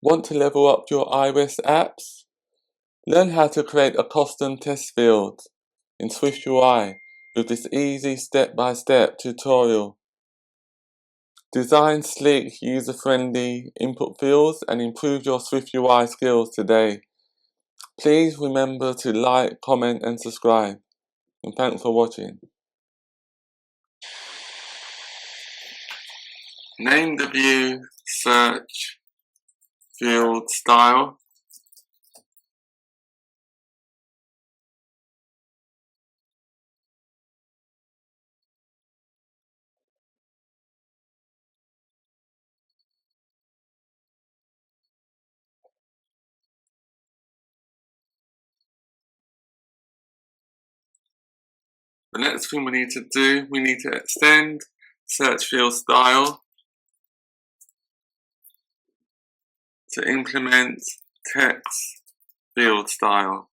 Want to level up your iOS apps? Learn how to create a custom test field in SwiftUI with this easy step-by-step tutorial. Design sleek, user-friendly input fields and improve your SwiftUI skills today. Please remember to like, comment and subscribe. And thanks for watching. Name the view search field style. The next thing we need to do, we need to extend search field style to implement text field style.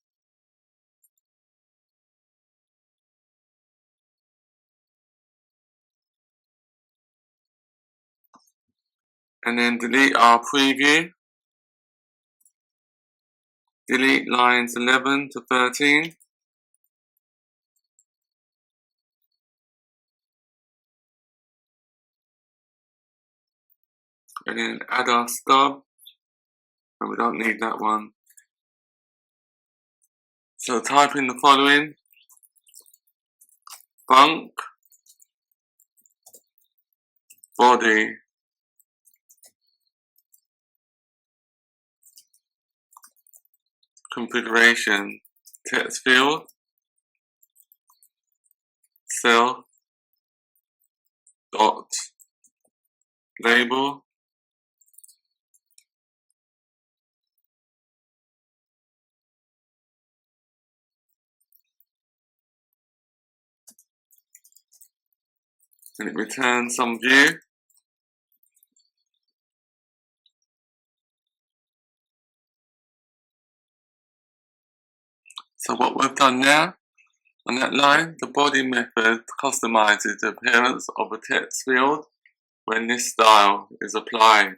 And then delete our preview. Delete lines 11 to 13. And then add our stub. And we don't need that one. So type in the following. Func body configuration text field self dot label and it returns some view. So what we've done now, on that line, the body method customizes the appearance of a text field when this style is applied.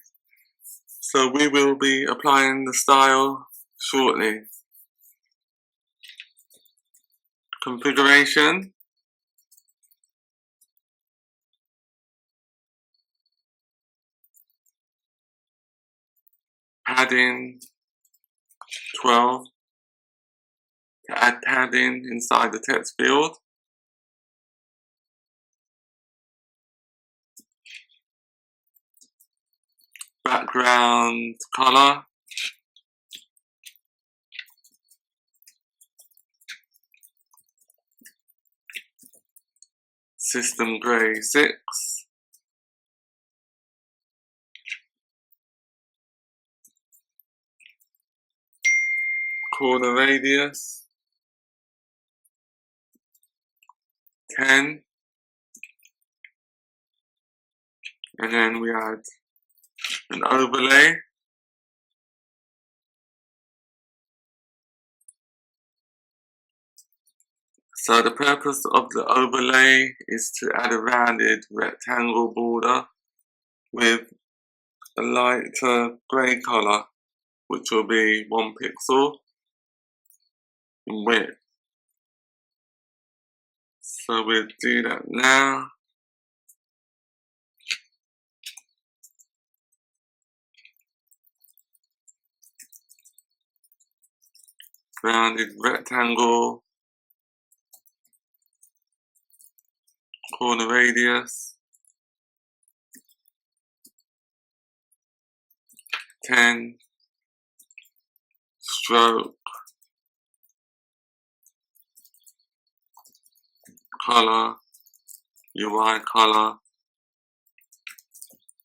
So we will be applying the style shortly. Configuration. Padding 12. To add padding inside the text field. Background color. System gray 6. Corner radius 10. And then we add an overlay. So the purpose of the overlay is to add a rounded rectangle border with a lighter grey colour, which will be 1 pixel in width. So we'll do that now. Rounded rectangle, corner radius 10, stroke, color, UI color,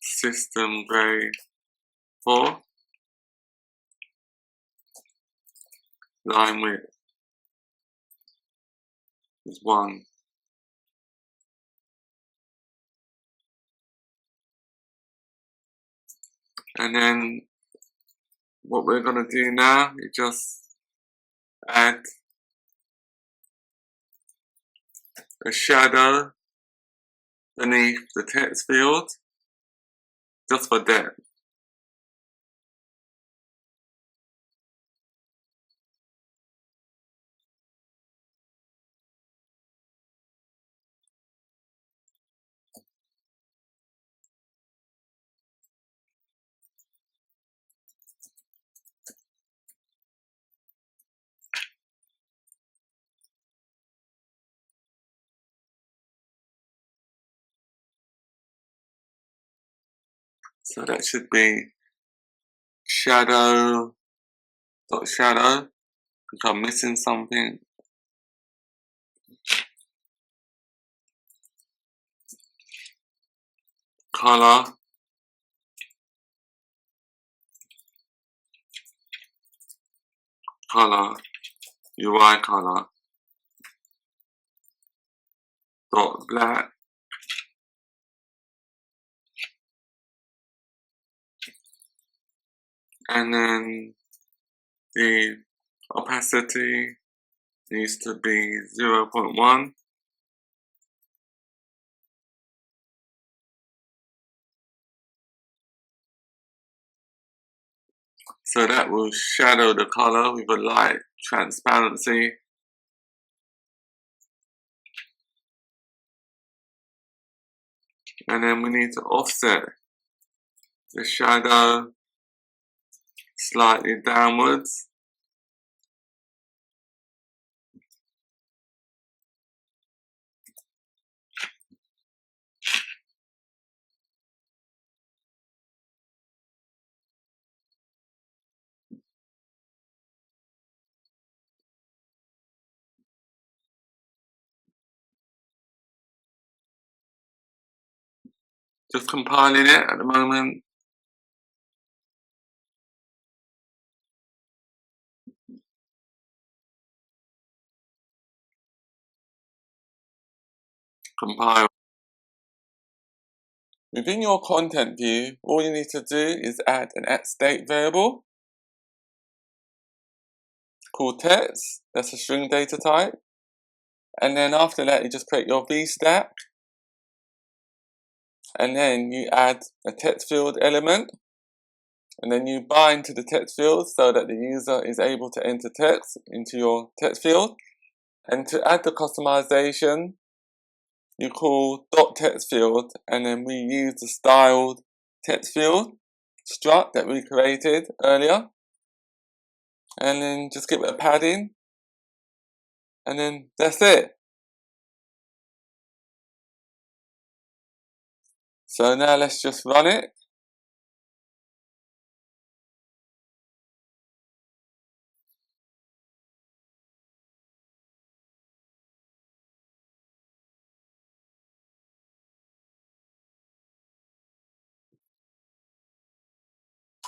system gray 4, line width is 1. And then what we're going to do now is just add a shadow beneath the text field just for depth. So that should be shadow dot shadow. I think I'm missing something. Color. Color. UI color. Dot black. And then the opacity needs to be 0.1. So that will shadow the color with a light transparency. And then we need to offset the shadow slightly downwards. Just compiling it at the moment. Compile. Within your content view, all you need to do is add an @state variable called text. That's a string data type. And then after that, you just create your VStack. And then you add a text field element. And then you bind to the text field so that the user is able to enter text into your text field. And to add the customization, you call .textField, and then we use the styled text field struct that we created earlier. And then just give it a padding. And then that's it. So now let's just run it.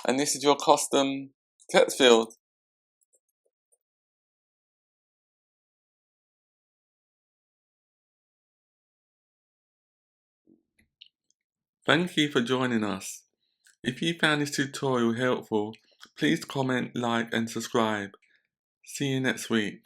And this is your custom text field. Thank you for joining us. If you found this tutorial helpful, please comment, like and subscribe. See you next week.